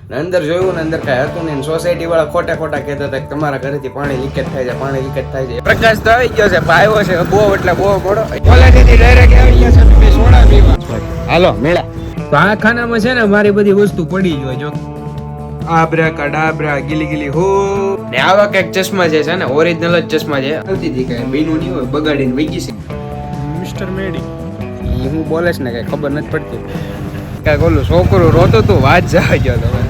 ને અંદર જોયું ને અંદર કાંઈ હતું નહીં. સોસાયટી વાળા ખોટા ખોટા કહેતા હતા કે તમારા ઘરેથી પાણી લીકેજ થાય છે, પાણી લીકેજ થાય છે. પ્રકાશ તો આવી ગયો છે, આવ્યો છે બહુ એટલે બહુ મોડો. કોલેજથી ડાયરેક્ટ આવી ગયા છે સોડા પીવા. હાલો મેળા. તો આ ખાનામાં છે ને મારી બધી વસ્તુ પડી ગઈ જો. આબ્રા કડાબ્રા ગીલી ગીલી હો ને આવા કઈક ચશ્મા છે ને ઓરિજિનલ જ ચશ્મા છે. આવતી હતી કઈ બીનું નહીં હોય, બગાડીને વહી ગઈ છે. મિસ્ટર મેડી એ હું બોલે છે ને કઈ ખબર નથી પડતી. કઈક ઓલું છોકરું રોતો તું વાત જવા ગયો તમે.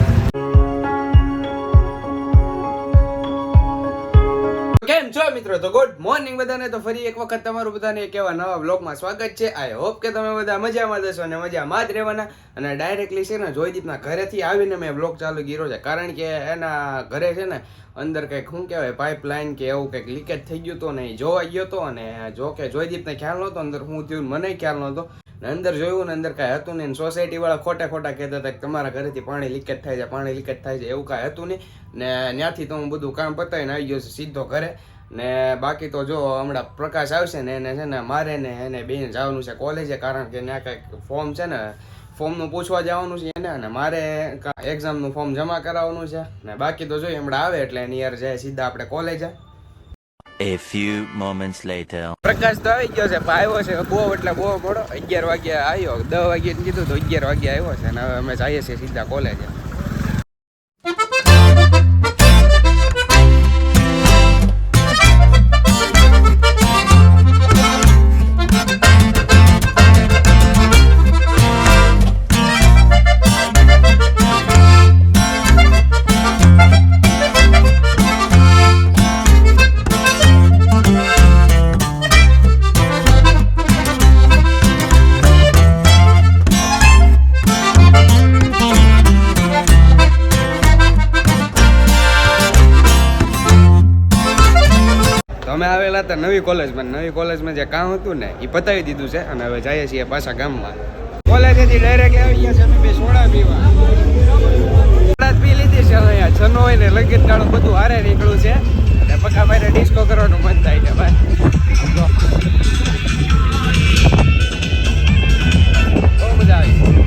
કેમ છો મિત્રો? તો ગુડ મોર્નિંગ બધાને. તો ફરી એક વખત તમારું બધાને એક એવા નવા બ્લોગમાં સ્વાગત છે. આઈ હોપ કે તમે બધા મજામાં જશો અને મજામાં જ રહેવાના. અને ડાયરેક્ટલી છે ને જોયદીપના ઘરેથી આવીને મેં બ્લોગ ચાલુ કર્યો છે, કારણ કે એના ઘરે છે ને અંદર કંઈક શું કહેવાય પાઇપલાઇન કે એવું કંઈક લીકેજ થઈ ગયું હતું ને એ જોવા ગયો હતો. અને જો કે જોયદીપને ખ્યાલ નહોતો અંદર શું થયું, મને ખ્યાલ નહોતો. ને અંદર જોયું ને અંદર કાંઈ હતું નહીં. સોસાયટી વાળા ખોટા ખોટા કહેતા હતા કે તમારા ઘરેથી પાણી લીકેજ થાય છે, પાણી લીકેજ થાય છે, એવું કાંઈ હતું નહીં. ને ત્યાંથી તો હું બધું કામ પતાવીને આવી ગયો છે સીધો ઘરે. ને બાકી તો જો હમણાં પ્રકાશ આવશે ને એને છે ને મારે ને એને બેન જવાનું છે કોલેજે, કારણ કે ત્યાં કંઈક ફોર્મ છે ને ફોર્મનું પૂછવા જવાનું છે એને, અને મારે એક્ઝામનું ફોર્મ જમા કરાવવાનું છે. ને બાકી તો જોઈએ હમણાં આવે એટલે એની યાર જાય સીધા આપણે કોલેજે. A few moments later. પ્રકાશ તો આવી ગયો છે, આવ્યો છે બહુ એટલે બહુ મોડો. 11 વાગે આવ્યો, 10 વાગે કીધું તો 11 વાગે આવ્યો છે. અને હવે અમે જઈએ છીએ સીધા કોલેજે. અમે આવેલા હતા નવી કોલેજમાં જે કામ હતું ને એ પતાવી દીધું છે. અને હવે જઈએ છીએ પાછા ગામમાં. કોલેજથી ડાયરેક્ટ આવી ગયા છે અમે બે સોડા પીવા. સોડા પી લીધી છે અહીંયા છનો હોય ને લગીન ગાળો બધું હારે નીકળ્યું છે. અને પકા ભાઈને ડિસ્કો કરવાનું મન થાય છે ભાઈ. બહુ મજા આવી.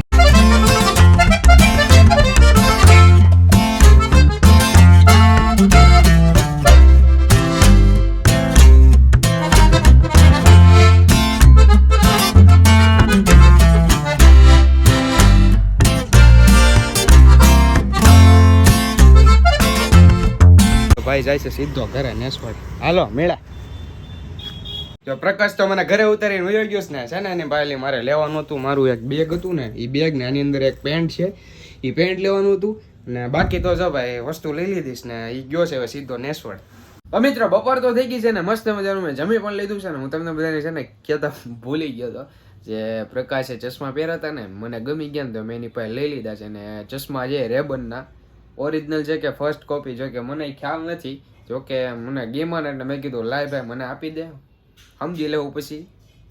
ભાઈ જાય છે સીધો ઘરે નેસવાડ. હાલો મેળા. જો પ્રકાશ તો મને ઘરે ઉતારીને વયો ગયો છે ને એની ભાઈ મારે લેવાનું હતું. મારું એક બેગ હતું ને એ બેગ ને આની અંદર એક પેન્ટ છે, એ પેન્ટ લેવાનું હતું. ને બાકી તો જો ભાઈ વસ્તુ લઈ લીધીશ ને એ ગયો છે હવે સીધો નેસવાડ. મિત્રો બપોર તો થઈ ગઈ છે ને મસ્ત મજાનું મેં જમી પણ લીધું છે. ને હું તમને બધાને છે ને કહેતા ભૂલી ગયો હતો, જે પ્રકાશે ચશ્મા પહેર્યા હતા ને મને ગમી ગયા ને તો મેં એની પાસે લઈ લીધા છે. ને ચશ્મા છે રેબનના ઓરિજિનલ છે કે ફર્સ્ટ કોપી જો કે મને ખ્યાલ નથી. જો કે મને ગેમર એટલે મેં કીધું લાય ભાઈ મને આપી દે, સમજી લેવું પછી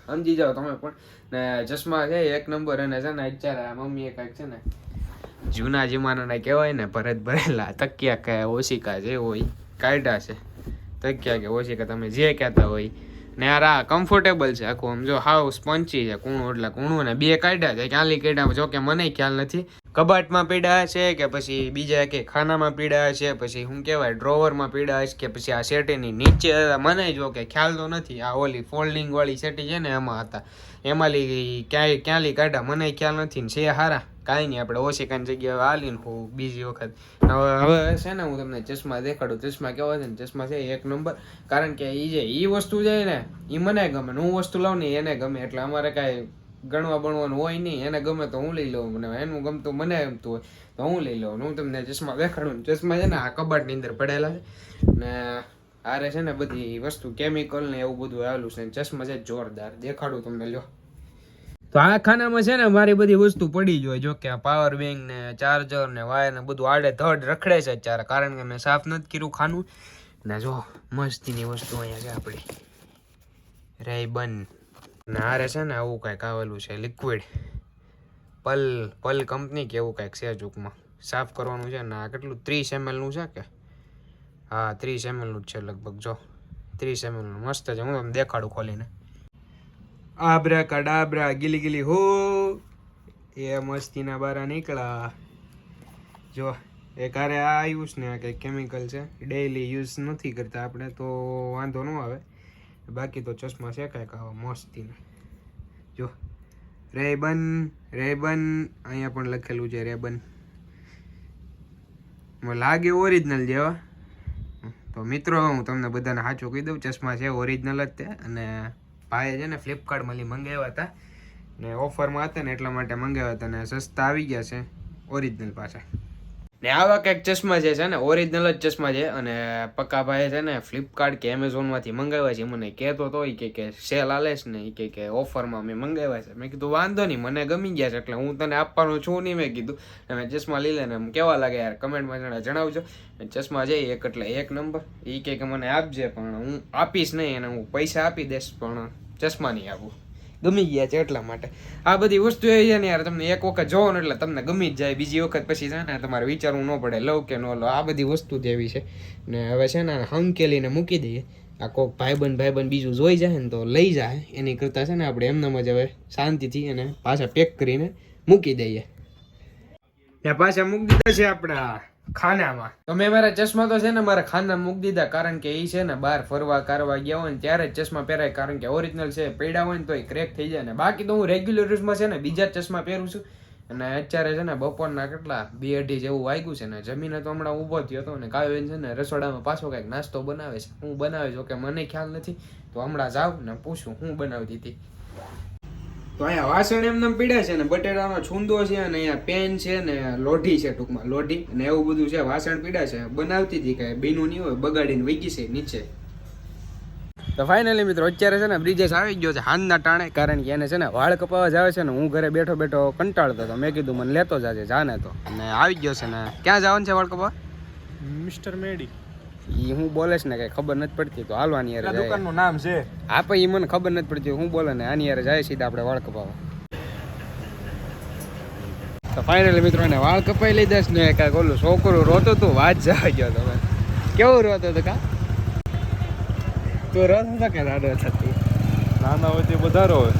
સમજી જાઓ તમે પણ. ને ચશ્મા છે એક નંબર. અને છે ને અત્યારે મમ્મીએ કાંઈક છે ને જૂના જમાનાના કહેવાય ને ભરત ભરેલા તકિયા કે ઓશિકા જે હોય કાઢ્યા છે. તકિયા કે ઓશિકા તમે જે કહેતા હોય ને યાર આ કમ્ફર્ટેબલ છે આખું. આમ જો હાવ સ્પંચી છે, કૂણું એટલે કૂણું. ને બે કાઢ્યા છે, ક્યાંલી કાઢ્યા જો કે મને ખ્યાલ નથી. કબાટમાં પીડા છે કે પછી બીજા કે ખાનામાં પીડા છે, પછી શું કહેવાય ડ્રોવરમાં પીડા છે કે પછી આ સેટીની નીચે મને જો કે ખ્યાલ તો નથી. આ ઓલી ફોલ્ડિંગ વાળી સેટી છે ને એમાં હતા, એમાંલી ક્યાંલી કાઢ્યા મને ખ્યાલ નથી. ને છે હારા કાંઈ નહીં, આપણે ઓશિકાની જગ્યાએ હાલીને હું બીજી વખત. હવે છે ને હું તમને ચશ્મા દેખાડું. ચશ્મા કેવા છે ને, ચશ્મા છે એક નંબર. કારણ કે એ વસ્તુ છે ને એ મને ગમે ને હું વસ્તુ લઉં ને એને ગમે, એટલે અમારે કાંઈ ગણવા બણવાનું હોય નહીં. એને ગમે તો હું લઈ લઉં, મને એનું ગમતું મને ગમતું હોય તો હું લઈ લઉં. હું તમને ચશ્મા દેખાડું. ચશ્મા છે ને આ કબાટની અંદર પડેલા છે ને આરે છે ને બધી વસ્તુ કેમિકલ ને એવું બધું આવેલું છે. ચશ્મા છે જોરદાર, દેખાડું તમને લ્યો. તો આ ખાનામાં છે ને મારી બધી વસ્તુ પડી જ હોય. જો કે આ પાવર બેંક ને ચાર્જર ને વાયર ને બધું આડે ધડ રખડે છે અત્યારે, કારણ કે મેં સાફ નથી કર્યું ખાનું. ને જો મસ્તીની વસ્તુ અહીંયા છે આપણી રેબન. ને આરે છે ને આવું કાંઈક આવેલું છે લિક્વિડ પલ કંપની કે એવું કાંઈક છે ટૂંકમાં. સાફ કરવાનું છે ને આ કેટલું 30 ml નું છે કે હા 30 ml નું જ છે લગભગ. જો 30 ml નું મસ્ત છે, હું તમને દેખાડું ખોલીને. આબ્રા કડાબ્રા ગીલી ગીલી હો એ મસ્તીના બારા નીકળ્યા. જો એક હારે આ આવ્યું છે ને આ કંઈક કેમિકલ છે, ડેઈલી યુઝ નથી કરતા આપણે તો વાંધો ન આવે, બાકી તો ચશ્મા છે કાંઈક આવા મસ્તીના. જો રેબન અહીંયા પણ લખેલું છે રેબન, લાગે ઓરિજિનલ જેવા. તો મિત્રો હું તમને બધાને સાચું કહી દઉં, ચશ્મા છે ઓરિજિનલ જ તે, અને ભાઈએ છે ને ફ્લિપકાર્ટમાંથી મંગાવ્યા હતા ને ઓફરમાં હતા ને એટલા માટે મંગાવ્યા હતા ને સસ્તા આવી ગયા છે ઓરિજિનલ પાછા. ને આવા કંઈક ચશ્મા છે ને ઓરિજિનલ જ ચશ્મા છે, અને પક્કા ભાઈએ છે ને ફ્લિપકાર્ટ કે એમેઝોનમાંથી મંગાવ્યા છે. મને કહેતો તો કે સેલ આલે છે ને એ કે ઓફરમાં મેં મંગાવ્યા છે. મેં કીધું વાંધો નહીં, મને ગમી ગયા છે એટલે હું તને આપવાનું છું નહીં. મેં કીધું તમે ચશ્મા લઈ લે ને એમ કેવા લાગે યાર કમેન્ટમાં જણાવજો. ચશ્મા છે એક એટલે એક નંબર. એ કે મને આપજે પણ હું આપીશ નહીં, એને હું પૈસા આપી દઈશ પણ ચશ્મા નહીં આપું. ગમી ગયા છે એટલા માટે. આ બધી વસ્તુ એવી છે ને યાર, તમને એક વખત જોવો ને એટલે તમને ગમી જ જાય, બીજી વખત પછી છે ને તમારે વિચારવું ન પડે લવ કે ન લો. આ બધી વસ્તુ જેવી છે ને હવે છે ને હંકેલીને મૂકી દઈએ. આ કોઈક ભાઈબંધ બીજું જોઈ જાય ને તો લઈ જાય, એની કરતાં છે ને આપણે એમનામ જ હવે શાંતિથી એને પાછા પેક કરીને મૂકી દઈએ. ને પાછા મૂકી દીધા છે આપણા ખાનામાં. તો મેં મારા ચશ્મા તો છે ને મારા ખાનામાં મૂકી દીધા, કારણ કે એ છે ને બહાર ફરવા કરવા ગયા હોય ને ત્યારે જ ચશ્મા પહેરાય, કારણ કે ઓરિજિનલ છે પડ્યા હોય ને તો એ ક્રેક થઈ જાય ને. બાકી તો હું રેગ્યુલર યુઝમાં છે ને બીજા ચશ્મા પહેરું છું. અને અત્યારે છે ને બપોરના કેટલા 2-2:30 જેવું વાગ્યું છે ને જમીને તો હમણાં ઊભો થયો હતો ને કાવ્યન છે ને રસોડામાં પાછો કંઈક નાસ્તો બનાવે છે. હું બનાવે છે કે મને ખ્યાલ નથી, તો હમણાં જાઉં ને પૂછું હું બનાવતી હતી. તો અહીંયા વાસણ એમને પીડ્યા છે ને બટેટાનો છૂંદો છે અને અહીંયા પેન છે ને લોઢી છે, ટૂંકમાં લોઢી અને એવું બધું છે. વાસણ પીડ્યા છે, બનાવતી હતી કાંઈ બીનું નહીં હોય, બગાડીને વહી છે નીચે. તો ફાઇનલી મિત્રો અત્યારે છે ને બ્રિજેશ આવી ગયો છે હાંજના ટાણે, કારણ કે એને છે ને વાળ કપાવા જાવે છે ને હું ઘરે બેઠો બેઠો કંટાળતો હતો. મેં કીધું મને લેતો જાજે જાને તો, અને આવી ગયો છે ને. ક્યાં જવાનું છે વાળ કપાવા? મિસ્ટર મેડી. એ હું બોલે છે ને કઈ ખબર નથી પડતી, તો હાલવાની યાર દુકાનનું નામ છે. હા પણ એ મને ખબર નથી પડતી હું બોલે ને આની યાર જાય સીધા આપણે વાળ કપાવા. તો ફાઇનલી મિત્રો એને વાળ કપાઈ લીધા છે ને કાંઈક ઓલું છોકરું રોતો તું વાત જવા ગયો. તમે કેવું રોતો હતો કા? તું રોતો હતો કે રાડો થતી? નાના હોય તે વધારો હોય.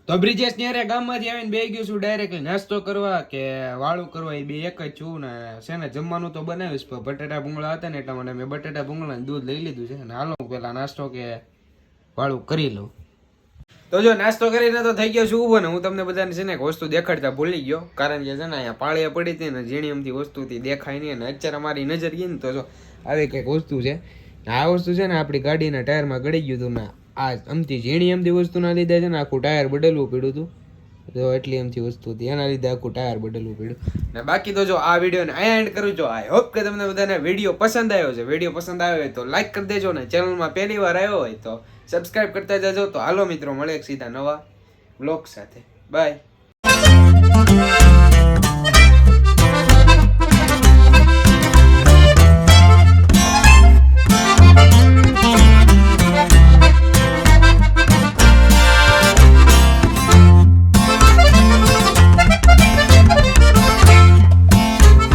તો બ્રિજેશ ત્યારે ગામમાંથી આવીને બે ગયો છું ડાયરેક્ટલી નાસ્તો કરવા કે વાળું કરવા, એ બે એક જ છું ને. છે ને જમવાનું તો બનાવીશ પણ બટેટા ભૂંગળા હતા ને એટલા માટે મેં બટેટા ભૂંગળા દૂધ લઈ લીધું છે. અને હાલો પેલા નાસ્તો કે વાળું કરી લઉં. તો જો નાસ્તો કરીને તો થઈ ગયો છું ઊભો ને. હું તમને બધાને છે ને એક વસ્તુ દેખાડતા ભૂલી ગયો, કારણ કે છે ને અહીંયા પાળીયા પડી હતી ને ઝીણી અમથી વસ્તુથી દેખાય નહીં. અને અત્યારે મારી નજર ગઈ ને તો જો આવી કંઈક વસ્તુ છે. આ વસ્તુ છે ને આપણી ગાડીના ટાયરમાં ગળી ગયું હતું ને આ અમથી ઝીણી અમથી વસ્તુના લીધે છે ને આખું ટાયર બદલવું પડ્યું હતું. તો એટલી અમથી વસ્તુ હતી એના લીધે આખું ટાયર બદલવું પડ્યું. ને બાકી તો જો આ વિડીયોને અહીંયા એન્ડ કરું છું. આઈ હોપ કે તમને બધાને વિડીયો પસંદ આવ્યો છે. વિડીયો પસંદ આવ્યો હોય તો લાઈક કરી દેજો ને ચેનલમાં પહેલી વાર આવ્યો હોય તો સબસ્ક્રાઇબ કરતા જજો. તો હાલો મિત્રો મળે એક સીધા નવા બ્લોગ સાથે. બાય.